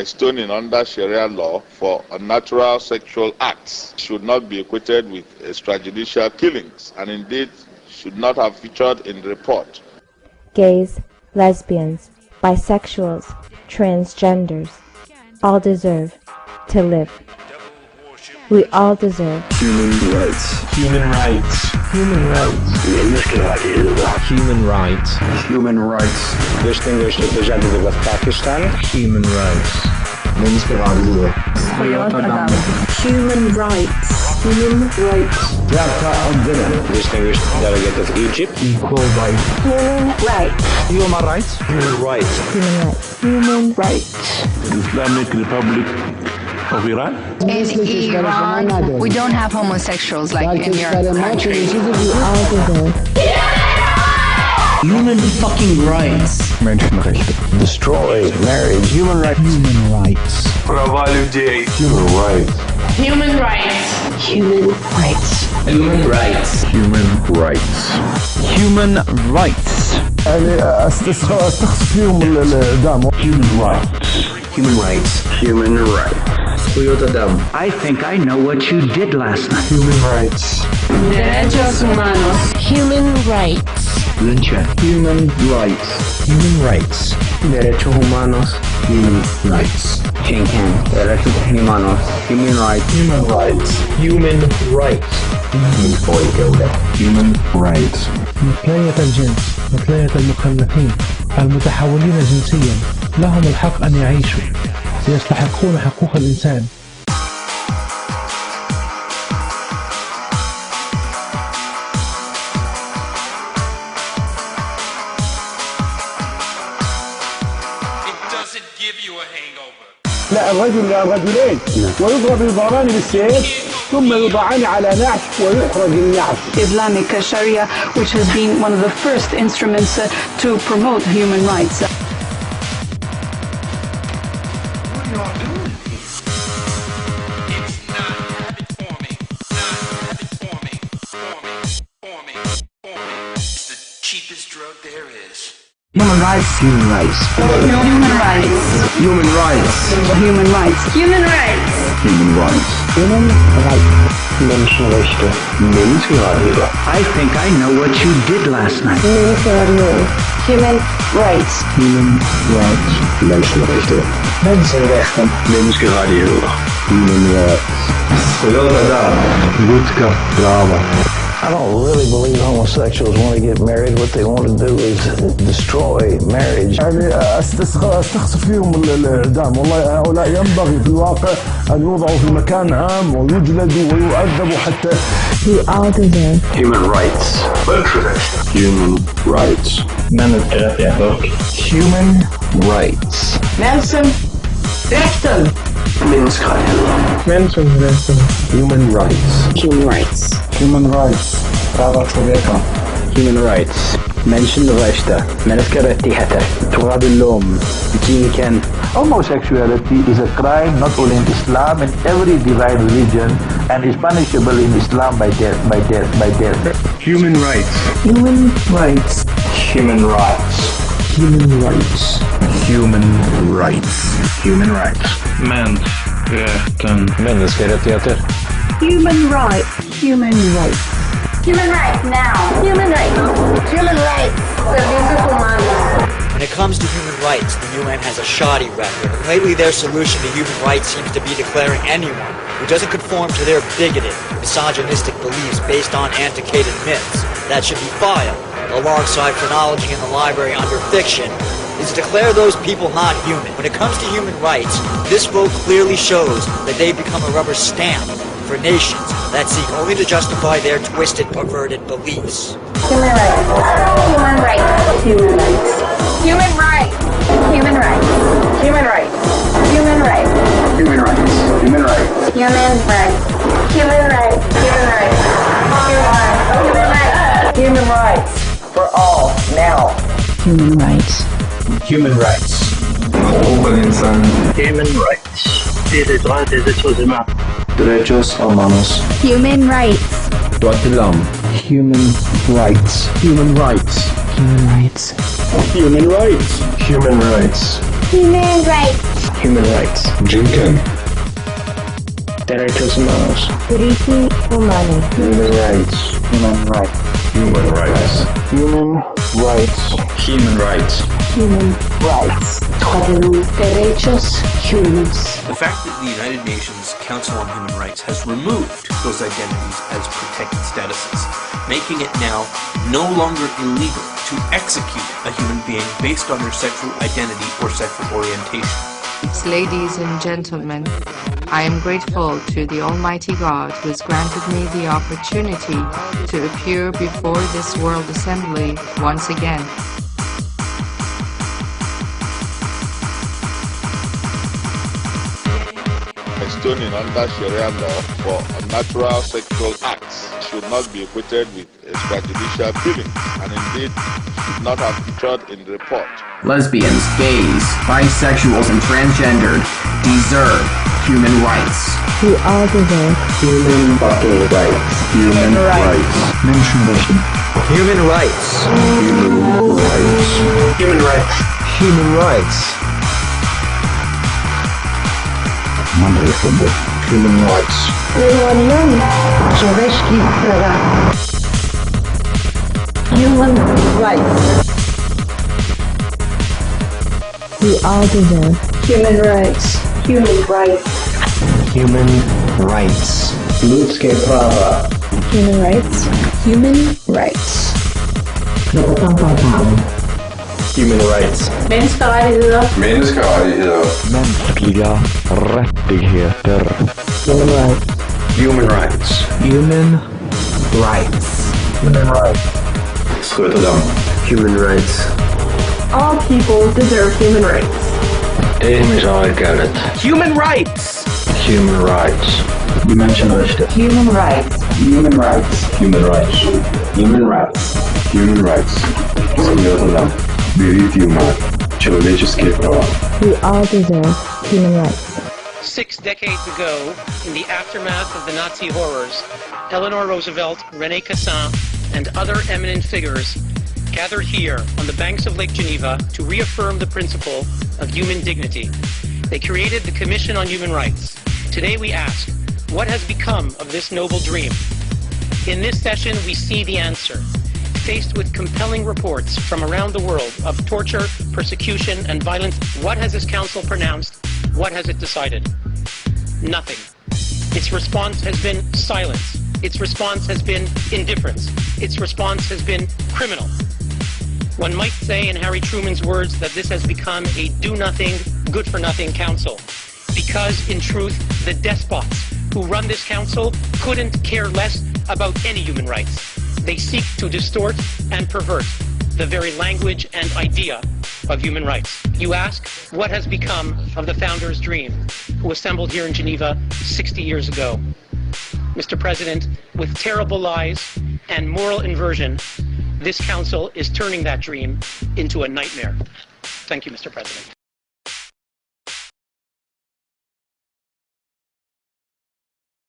Stoning under Sharia law for unnatural sexual acts should not be equated with extrajudicial killings, and indeed should not have featured in the report. Gays, lesbians, bisexuals, transgenders all deserve to live. We all deserve human rights. Human rights. Human rights. Human rights. Human rights. Distinguished representative of Pakistan. Human rights. Human rights. Human rights. Distinguished delegate of Egypt. Equal rights. Human rights. Human rights. Human rights. human rights. Human rights. Islamic Republic of Iran. In Iran, we don't have homosexuals like in your country. We all deserve Human fucking rights. Menschenrechte. Destroy marriage. Human rights. Human rights. Права людей. Human rights. Human rights. Human rights. Human rights. Human rights. Human rights. استخص فيهم الدم. Human rights. Human rights. Human rights. I think I know what you did last night. Human rights. Derechos humanos. Human rights. Human rights. Human rights. Derechos humanos. Human rights. Derechos humanos. Human rights. Human rights. Human rights. Human rights. مثلية الجنس، مثلية المكلفين، المتحولين جنسيا لهم الحق أن يعيشوا، يستحقون حقوق الإنسان. لا الرجل لا رجلين ويضرب الضربان بالسيف ثم يوضعان على نعش ويخرج النعش. Islamic Sharia, which has been one of the first instruments to promote human rights. What are y'all doing? It's not habit forming. It's the cheapest drug there is. Human rights. Human rights. Human rights. Human rights. Human rights. Human rights. Human rights. Human rights. Menschenrechte. Menschenrechte. I think I know what you did last night. Human rights. Human rights. Menschenrechte. Menschenrechten. Menschenrechte. Human rights. Людська права. I don't really believe homosexuals want to get married. What they want to do is destroy marriage. استخسف فيهم الإعدام. والله هؤلاء ينبغي في الواقع أن يوضعوا في مكان عام ويجلدوا ويؤدبوا حتى. We all deserve Human rights. Human rights. Human rights. Menschenrechten. Menschenrechte. Human rights. Human rights. Human rights. Human rights. Menschenrechte. Menschenrechte. تراب اللوم. Homosexuality is a crime not only in Islam and every divine religion, and is punishable in Islam by death. Human rights. Human rights. Human rights. Human rights. Human rights. Human rights. Människorättigheter. Human rights. Human rights. Human rights now. Human rights. Human rights. Derechos humanos. When it comes to human rights, the UN has a shoddy record. And lately their solution to human rights seems to be declaring anyone who doesn't conform to their bigoted, misogynistic beliefs based on antiquated myths that should be filed alongside chronology in the library under fiction is to declare those people not human. When it comes to human rights, this vote clearly shows that they've become a rubber stamp for nations that seek only to justify their twisted, perverted beliefs. Human rights. Human rights. Human rights. Human rights. Human rights. Human rights. Human rights. Human rights. Human rights. Human rights. Human rights. Human rights. Human rights. Human rights. For all, now. Human rights. Human rights. Human rights. Derechos humanos. Derechos humanos. Human rights. Human rights. Human rights. Human rights. Human rights. Human rights. Human rights. Human rights. Jinken. Derechos humanos. Diritti umani. Human rights. Human rights. Human rights. Human rights. Human rights. Human rights. Derechos humanos. The fact that the United Nations Council on Human Rights has removed those identities as protected statuses, making it now no longer illegal to execute a human being based on their sexual identity or sexual orientation. Ladies and gentlemen, I am grateful to the Almighty God who has granted me the opportunity to appear before this World Assembly once again. Stoning under Sharia law for unnatural sexual acts should not be equated with extrajudicial killings, and indeed should not have featured in the report. Lesbians, gays, bisexuals, and transgendered deserve human rights. We all deserve Human fucking rights. Human rights. Menschenrechte. Human rights. Human rights. Human rights. Human rights. Human rights. human rights. We all deserve Human rights. Human rights. Human rights. Людские права. Human rights. Human rights. Human rights. Menneskerettigheder. Menneskerettigheder. Mänskliga rättigheter. Human rights. Human rights. Human rights. Human rights. Rotterdam. Human rights. All people deserve human rights. Ihmisoikeudet. Human rights. Human rights. Menschenrechte. Human rights. Human rights. Human rights. Human rights. Human rights. Rotterdam. Diritti umani. Человеческие права. We all deserve human rights. 6 decades ago, in the aftermath of the Nazi horrors, Eleanor Roosevelt, René Cassin, and other eminent figures gathered here on the banks of Lake Geneva to reaffirm the principle of human dignity. They created the Commission on Human Rights. Today we ask, what has become of this noble dream? In this session, we see the answer. Faced with compelling reports from around the world of torture, persecution, and violence, what has this council pronounced? What has it decided? Nothing. Its response has been silence. Its response has been indifference. Its response has been criminal. One might say, in Harry Truman's words, that this has become a do-nothing, good-for-nothing council. Because, in truth, the despots who run this council couldn't care less about any human rights. They seek to distort and pervert the very language and idea of human rights. You ask, what has become of the founders' dream, who assembled here in Geneva 60 years ago? Mr. President, with terrible lies and moral inversion, this council is turning that dream into a nightmare. Thank you, Mr. President.